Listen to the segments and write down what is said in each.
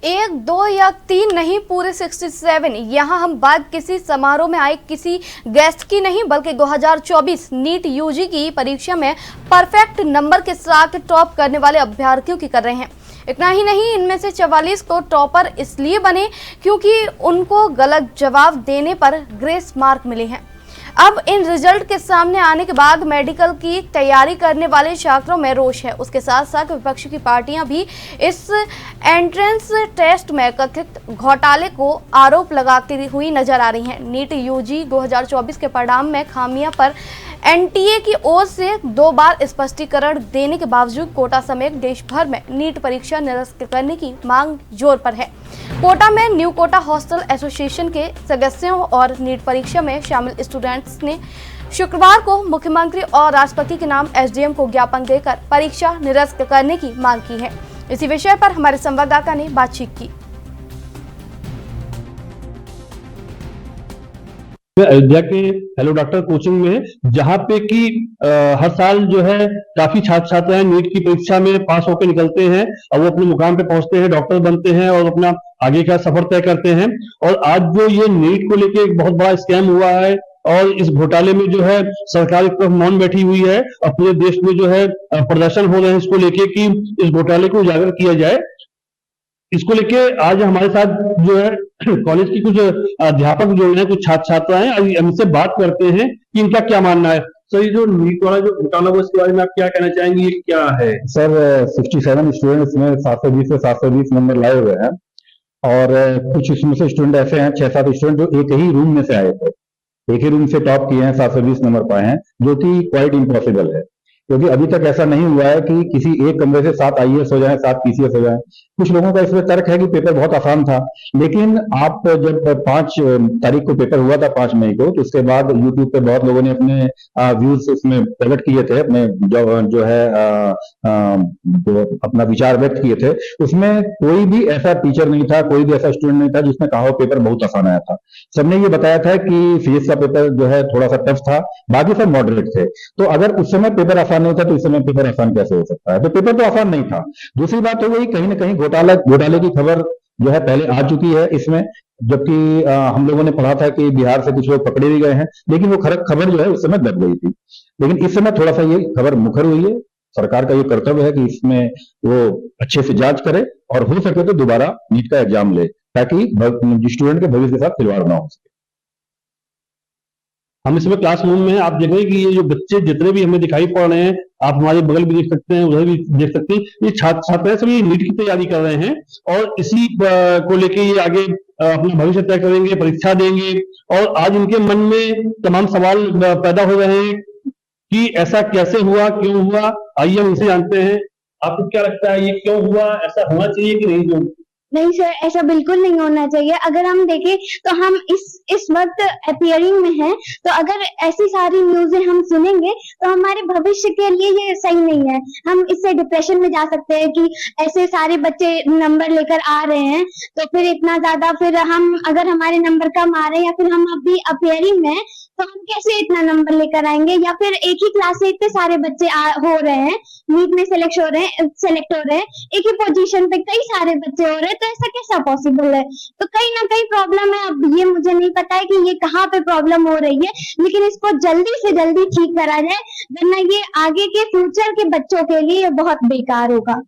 एक, दो या तीन नहीं, पूरे 67। यहाँ हम बात किसी समारोह में आए किसी गेस्ट की नहीं, बल्कि 2024 नीट यूजी की परीक्षा में परफेक्ट नंबर के साथ टॉप करने वाले अभ्यर्थियों की कर रहे हैं। इतना ही नहीं, इनमें से 44 को टॉपर इसलिए बने क्योंकि उनको गलत जवाब देने पर ग्रेस मार्क मिले हैं। अब इन रिजल्ट के सामने आने के बाद मेडिकल की तैयारी करने वाले छात्रों में रोष है। उसके साथ साथ विपक्ष की पार्टियां भी इस एंट्रेंस टेस्ट में कथित घोटाले को आरोप लगाती हुई नजर आ रही हैं। नीट यूजी 2024 के परिणाम में खामियां पर एनटीए की ओर से 2 बार स्पष्टीकरण देने के बावजूद कोटा समेत देश भर में नीट परीक्षा निरस्त करने की मांग जोर पर है। कोटा में न्यू कोटा हॉस्टल एसोसिएशन के सदस्यों और नीट परीक्षा में शामिल स्टूडेंट्स ने शुक्रवार को मुख्यमंत्री और राष्ट्रपति के नाम एसडीएम को ज्ञापन देकर परीक्षा निरस्त करने की मांग की है। इसी विषय पर हमारे संवाददाता ने बातचीत की। अयोध्या के हेलो डॉक्टर कोचिंग में, जहाँ पे कि हर साल जो है काफी छात्र छात्राएं नीट की परीक्षा में पास होकर निकलते हैं और वो अपने मुकाम पे पहुंचते हैं, डॉक्टर बनते हैं और अपना आगे का सफर तय करते हैं। और आज जो ये नीट को लेके एक बहुत बड़ा स्कैम हुआ है और इस घोटाले में जो है सरकार एक तरफ मौन बैठी हुई है और पूरे देश में जो है प्रदर्शन हो रहे हैं इसको लेके कि इस घोटाले को उजागर किया जाए। इसको लेके आज हमारे साथ जो है कॉलेज की कुछ अध्यापक जो है, कुछ छात्र छात्राएं, हमसे बात करते हैं कि इनका क्या मानना है। सर, ये जो नीट वाला जो घोटाला हुआ इसके बारे में आप क्या कहना चाहेंगे, ये क्या है? सर, 67 स्टूडेंट्स में 720 से 720 नंबर लाए हुए हैं और कुछ इसमें से स्टूडेंट ऐसे हैं, 6-7 स्टूडेंट जो एक ही रूम में से आए थे, एक ही रूम से टॉप किए हैं, 720 नंबर पाए हैं, जो कि क्वाइट इम्पॉसिबल है, क्योंकि अभी तक ऐसा नहीं हुआ है कि किसी एक कमरे से 7 आईएएस हो जाए, 7 पीसीएस हो जाए। कुछ लोगों का इसमें तर्क है कि पेपर बहुत आसान था, लेकिन आप जब 5 तारीख को पेपर हुआ था, 5 मई को, तो उसके बाद यूट्यूब पे बहुत लोगों ने अपने व्यूज उसमें प्रकट किए थे, अपने जो है जो अपना विचार व्यक्त किए थे। उसमें कोई भी ऐसा टीचर नहीं था, कोई भी ऐसा स्टूडेंट नहीं था जिसने कहा हो पेपर बहुत आसान आया था। सबने ये बताया था कि फिजिक्स का पेपर जो है थोड़ा सा टफ था, बाकी सब मॉडरेट थे। तो अगर उस समय पेपर आसान नहीं था तो इस समय पेपर आसान कैसे हो सकता है? तो पेपर तो आसान नहीं था। दूसरी बात हो गई, कहीं ना कहीं घोटाले की खबर जो है पहले आ चुकी है इसमें, जबकि हम लोगों ने पढ़ा था कि बिहार से कुछ लोग पकड़े भी गए हैं, लेकिन वो खबर जो है उस समय दब गई थी। लेकिन इस समय थोड़ा सा ये खबर मुखर हुई है। सरकार का ये कर्तव्य है कि इसमें वो अच्छे से जांच करे और हो सके तो दोबारा नीट का एग्जाम ले, ताकि स्टूडेंट के भविष्य के साथ खिलवाड़ ना हो सके। हम इसमें क्लासरूम में आप देख रहे हैं कि ये जो बच्चे जितने भी हमें दिखाई पड़ रहे हैं, आप हमारे बगल भी देख सकते हैं, उधर भी देख सकते हैं, ये छात्र छात्राएं सभी नीट की तैयारी कर रहे हैं और इसी को लेके ये आगे अपना भविष्य तय करेंगे, परीक्षा देंगे। और आज इनके मन में तमाम सवाल पैदा हो रहे हैं कि ऐसा कैसे हुआ, क्यों हुआ। आइए हम इनसे जानते हैं, आपको क्या लगता है, ये क्यों हुआ, ऐसा होना चाहिए कि नहीं? जो नहीं सर, ऐसा बिल्कुल नहीं होना चाहिए। अगर हम देखें तो हम इस वक्त अपियरिंग में हैं, तो अगर ऐसी सारी न्यूज़ें हम सुनेंगे तो हमारे भविष्य के लिए ये सही नहीं है। हम इससे डिप्रेशन में जा सकते हैं कि ऐसे सारे बच्चे नंबर लेकर आ रहे हैं, तो फिर इतना ज्यादा, फिर हम अगर हमारे नंबर कम आ रहे हैं या फिर हम अभी अपियरिंग में, तो हम कैसे इतना नंबर लेकर आएंगे? या फिर एक ही क्लास से इतने सारे बच्चे हो रहे हैं, नीट में सेलेक्ट हो रहे हैं, एक ही पोजीशन पे कई सारे बच्चे हो रहे हैं, तो ऐसा कैसा पॉसिबल है? तो कहीं ना कहीं प्रॉब्लम है। अब ये मुझे नहीं पता है कि ये कहाँ पे प्रॉब्लम हो रही है, लेकिन इसको जल्दी से जल्दी ठीक करा जाए, वरना ये आगे के फ्यूचर के बच्चों के लिए बहुत बेकार होगा।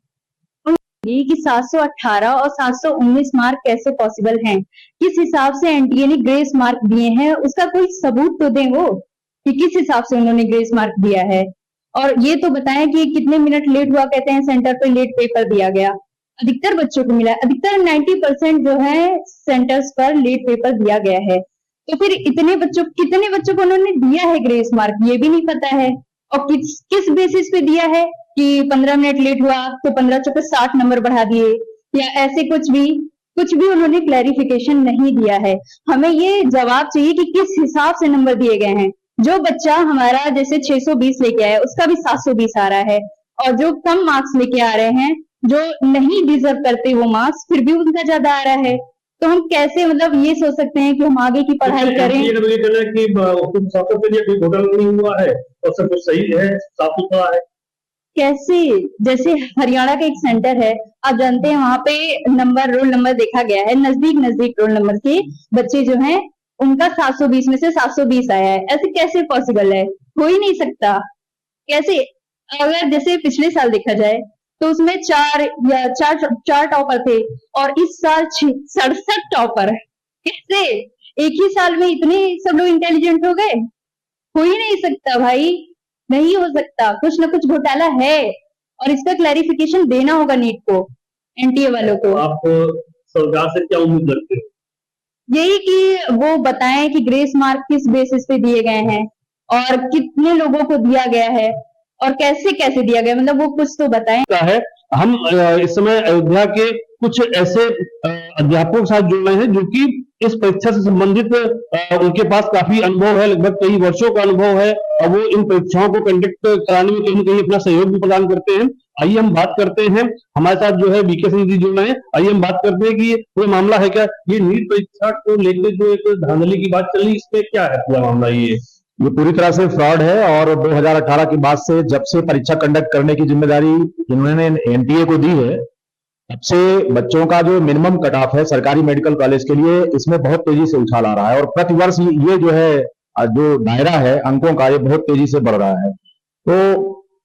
कि 718 और 719 मार्क कैसे पॉसिबल हैं? किस हिसाब से एनटीए ने ग्रेस मार्क दिए हैं, उसका कोई सबूत तो दें वो कि किस हिसाब से उन्होंने ग्रेस मार्क दिया है। और ये तो बताएं कि कितने मिनट लेट हुआ, कहते हैं सेंटर पे लेट पेपर दिया गया, अधिकतर बच्चों को मिला है, अधिकतर 90% जो है सेंटर्स पर लेट पेपर दिया गया है। तो फिर कितने बच्चों को उन्होंने दिया है ग्रेस मार्क, ये भी नहीं पता है। और किस बेसिस पे दिया है कि 15 मिनट लेट हुआ तो 15 चौके 60 नंबर बढ़ा दिए, या ऐसे कुछ भी उन्होंने क्लैरिफिकेशन नहीं दिया है। हमें ये जवाब चाहिए कि किस हिसाब से नंबर दिए गए हैं। जो बच्चा हमारा जैसे 620 लेके आया, उसका भी 720 आ रहा है, और जो कम मार्क्स लेके आ रहे हैं, जो नहीं डिजर्व करते वो मार्क्स, फिर भी उनका ज्यादा आ रहा है। तो हम कैसे ये सोच सकते हैं कि हम आगे की पढ़ाई करें? ये कहना है कि घोटाला नहीं हुआ है और सब कुछ सही है, साफ सुथरा है। कैसे, जैसे हरियाणा का एक सेंटर है, आप जानते हैं वहां पे रोल नंबर देखा गया है, नजदीक रोल नंबर के बच्चे जो हैं उनका 720 में से 720 आया है। ऐसे कैसे पॉसिबल है? हो ही नहीं सकता। कैसे? अगर जैसे पिछले साल देखा जाए तो उसमें चार टॉपर थे और इस साल 67 टॉपर। कैसे एक ही साल में इतने सब लोग इंटेलिजेंट हो गए? हो ही नहीं सकता भाई, नहीं हो सकता। कुछ ना कुछ घोटाला है और इसका क्लैरिफिकेशन देना होगा नीट को, एनटीए वालों को। आप सरकार से क्या उम्मीद करते हो? यही कि वो बताएं कि ग्रेस मार्क किस बेसिस पे दिए गए हैं और कितने लोगों को दिया गया है और कैसे कैसे दिया गया, मतलब वो कुछ तो बताएं। है हम इस समय अयोध्या के कुछ ऐसे अध्यापकों के साथ जुड़ रहे हैं जो कि इस परीक्षा से संबंधित उनके पास काफी अनुभव है, लगभग कई वर्षों का अनुभव है और वो इन परीक्षाओं को कंडक्ट कराने में कहीं न कहीं अपना सहयोग भी प्रदान करते हैं। आइए हम बात करते हैं, हमारे साथ जो है बीके सिंह जी जुड़ रहे हैं। आइए हम बात करते हैं कि ये पूरा मामला है क्या, ये नीट परीक्षा को लेकर जो एक धांधली की बात चल रही है, इसमें क्या है पूरा मामला? ये पूरी तरह से फ्रॉड है और 2018 के बाद से जब से परीक्षा कंडक्ट करने की जिम्मेदारी इन्होंने एनटीए को दी है, तब से बच्चों का जो मिनिमम कट ऑफ है सरकारी मेडिकल कॉलेज के लिए, इसमें बहुत तेजी से उछाल आ रहा है और प्रतिवर्ष ये जो है जो दायरा है अंकों का, ये बहुत तेजी से बढ़ रहा है। तो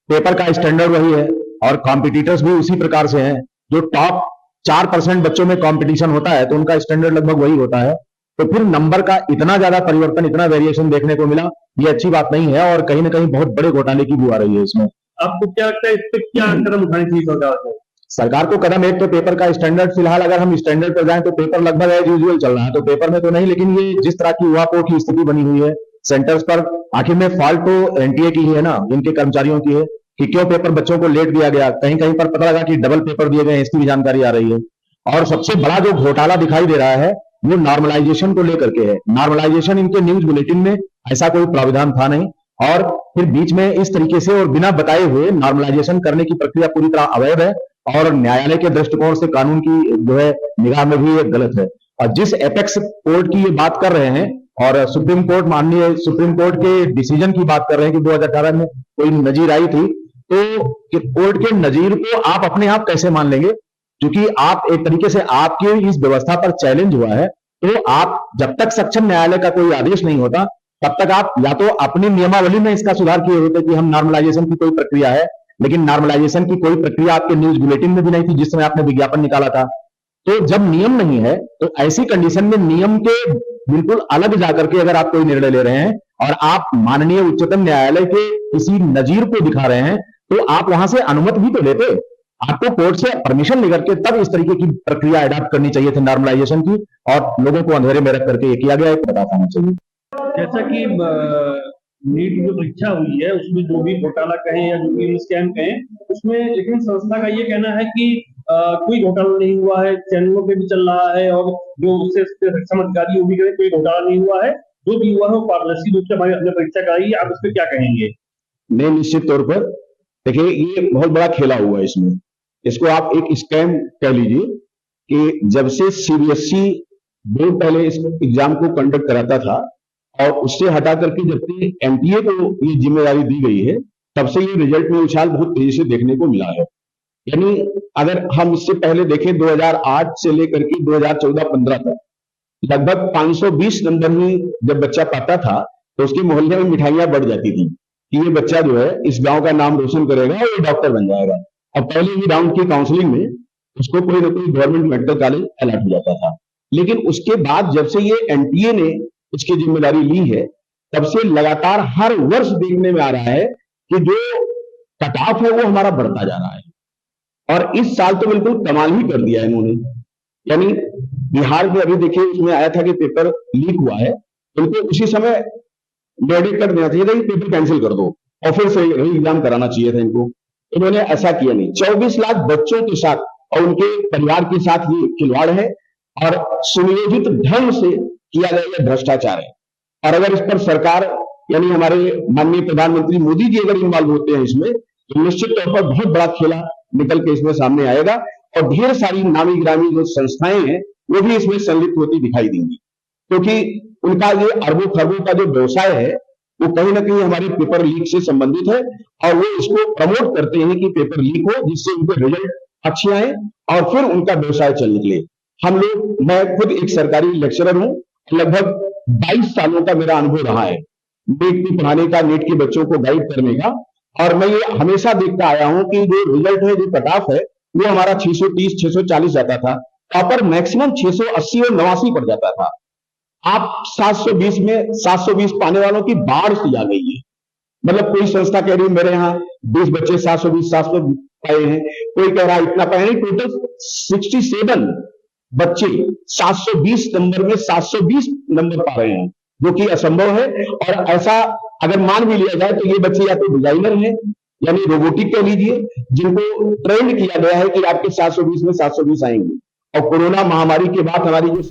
पेपर का स्टैंडर्ड वही है और कॉम्पिटिटर्स भी उसी प्रकार से हैं। जो टॉप 4% बच्चों में कंपटीशन होता है तो उनका स्टैंडर्ड लगभग वही होता है। तो फिर नंबर का इतना ज्यादा परिवर्तन, इतना वेरिएशन देखने को मिला, ये अच्छी बात नहीं है और कहीं ना कहीं बहुत बड़े घोटाले की बू आ रही है इसमें। आपको क्या लगता है इस पे क्या कदम उठानी चाहिए सरकार को? सरकार को कदम एक तो पेपर का स्टैंडर्ड, फिलहाल अगर हम स्टैंडर्ड पर जाएं तो पेपर लगभग एज यूजुअल चल रहा है, तो पेपर में तो नहीं, लेकिन ये जिस तरह की युवाओं की स्थिति बनी हुई है सेंटर्स पर, आखिर में फॉल्ट तो एनटीए की ही है ना, इनके कर्मचारियों की है कि क्यों पेपर बच्चों को लेट दिया गया। कहीं कहीं पर पता लगा कि डबल पेपर दिए गए, इसकी भी जानकारी आ रही है। और सबसे बड़ा जो घोटाला दिखाई दे रहा है वो नॉर्मलाइजेशन को लेकर के है। नॉर्मलाइजेशन इनके न्यूज बुलेटिन में ऐसा कोई प्राविधान था नहीं और फिर बीच में इस तरीके से और बिना बताए हुए नॉर्मलाइजेशन करने की प्रक्रिया पूरी तरह अवैध है और न्यायालय के दृष्टिकोण से, कानून की जो है निगाह में भी ये गलत है। और जिस एपेक्स कोर्ट की ये बात कर रहे हैं और सुप्रीम कोर्ट, माननीय सुप्रीम कोर्ट के डिसीजन की बात कर रहे हैं कि 2018 में कोई नजीर आई थी, तो कोर्ट के नजीर को आप अपने आप कैसे मान लेंगे? क्योंकि आप एक तरीके से आपके इस व्यवस्था पर चैलेंज हुआ है, तो आप जब तक सक्षम न्यायालय का कोई आदेश नहीं होता तब तक आप या तो अपनी नियमावली में इसका सुधार किए होते कि हम नॉर्मलाइजेशन की कोई प्रक्रिया है, लेकिन नॉर्मलाइजेशन की कोई प्रक्रिया आपके न्यूज बुलेटिन में भी नहीं थी जिस समय आपने विज्ञापन निकाला था। तो जब नियम नहीं है तो ऐसी कंडीशन में नियम के बिल्कुल अलग जाकर के अगर आप कोई निर्णय ले रहे हैं और आप माननीय उच्चतम न्यायालय के किसी नजीर को दिखा रहे हैं, तो आप वहां से अनुमति भी तो लेते। आपको कोर्ट से परमिशन लेकर के तब इस तरीके की प्रक्रिया अडॉप्ट करनी चाहिए थी नॉर्मलाइजेशन की, और लोगों को अंधेरे में रख करके ये किया गया है, पता होना चाहिए। जैसा कि नीट जो परीक्षा हुई है उसमें जो भी घोटाला कहें या जो भी स्कैम कहें उसमें, लेकिन संस्था का ये कहना है कि कोई घोटाला नहीं हुआ है, चैनलों पे भी चल रहा है और जो उससे सक्षम अधिकारी वो भी कहें कोई घोटाला नहीं हुआ है, जो भी हुआ है वो पारदर्शी रूप से हमारी अपने परीक्षा कराई है। आप इस पर क्या कहेंगे? नहीं, निश्चित तौर पर देखिए ये बहुत बड़ा खेला हुआ है इसमें, इसको आप एक स्कैम कह लीजिए कि जब से सीबीएसई बोर्ड पहले इस एग्जाम को कंडक्ट कराता था और उससे हटा करके जब से एनटीए को ये जिम्मेदारी दी गई है, तब से ये रिजल्ट में उछाल बहुत तेजी से देखने को मिला है। यानी अगर हम इससे पहले देखें 2008 से लेकर के 2014-15 तक लगभग 520 नंबर ही जब बच्चा पाता था तो उसके मोहल्ले में मिठाइयां बढ़ जाती थी कि ये बच्चा जो है इस गांव का नाम रोशन करेगा और ये डॉक्टर बन जाएगा। और पहले ही राउंड की काउंसलिंग में उसको कोई ना कोई गवर्नमेंट मेडिकल कॉलेज अलॉट हो जाता था। लेकिन उसके बाद जब से ये एनटीए ने इसकी जिम्मेदारी ली है, तब से लगातार हर वर्ष देखने में आ रहा है कि जो कट ऑफ है वो हमारा बढ़ता जा रहा है। और इस साल तो बिल्कुल कमाल ही कर दिया है इन्होंने। यानी बिहार में अभी देखिए उसमें आया था कि पेपर लीक हुआ है, उनको उसी समय निर्णय कर देना चाहिए था कि पेपर कैंसिल कर दो और फिर से एग्जाम कराना चाहिए था इनको। इन्होंने ऐसा किया नहीं। 24 लाख बच्चों के साथ और उनके परिवार के साथ ये खिलवाड़ है और सुनियोजित ढंग से किया गया यह भ्रष्टाचार है। और अगर इस पर सरकार यानी हमारे माननीय प्रधानमंत्री मोदी जी अगर इन्वॉल्व होते हैं इसमें, तो निश्चित तौर पर बहुत बड़ा खेला निकल के इसमें सामने आएगा और ढेर सारी नामी गिरामी जो संस्थाएं हैं वो भी इसमें संलिप्त होती दिखाई देंगी, क्योंकि उनका ये अरबों खरबों का जो व्यवसाय है वो कहीं ना कहीं हमारे पेपर लीक से संबंधित है और वो इसको प्रमोट करते हैं कि पेपर लीक हो जिससे उनके रिजल्ट अच्छे आए और फिर उनका व्यवसाय चल निकले। हम लोग, मैं खुद एक सरकारी लेक्चरर हूं, लगभग 22 सालों का मेरा अनुभव रहा है नीट की पढ़ाने का, नीट के बच्चों को गाइड करने का, और मैं ये हमेशा देखता आया हूं कि जो रिजल्ट है, जो कट ऑफ है, वो हमारा 630 640 जाता था, टॉपर मैक्सिमम 680 और 89 पर जाता था। आप 720 में 720 पाने वालों की बाढ़ सी आ गई है। मतलब कोई संस्था कह रही है मेरे यहाँ 20 बच्चे 720 700 पाए हैं, कोई कह रहा है इतना पाए नहीं, टोटल 67 बच्चे 720 नंबर में 720 नंबर पा रहे हैं, जो कि असंभव है। और ऐसा अगर मान भी लिया जाए तो ये बच्चे या तो डिजाइनर हैं, यानी रोबोटिक कह लीजिए, जिनको ट्रेंड किया गया है कि आपके 720 में 720 आएंगे। और कोरोना महामारी के बाद हमारी जो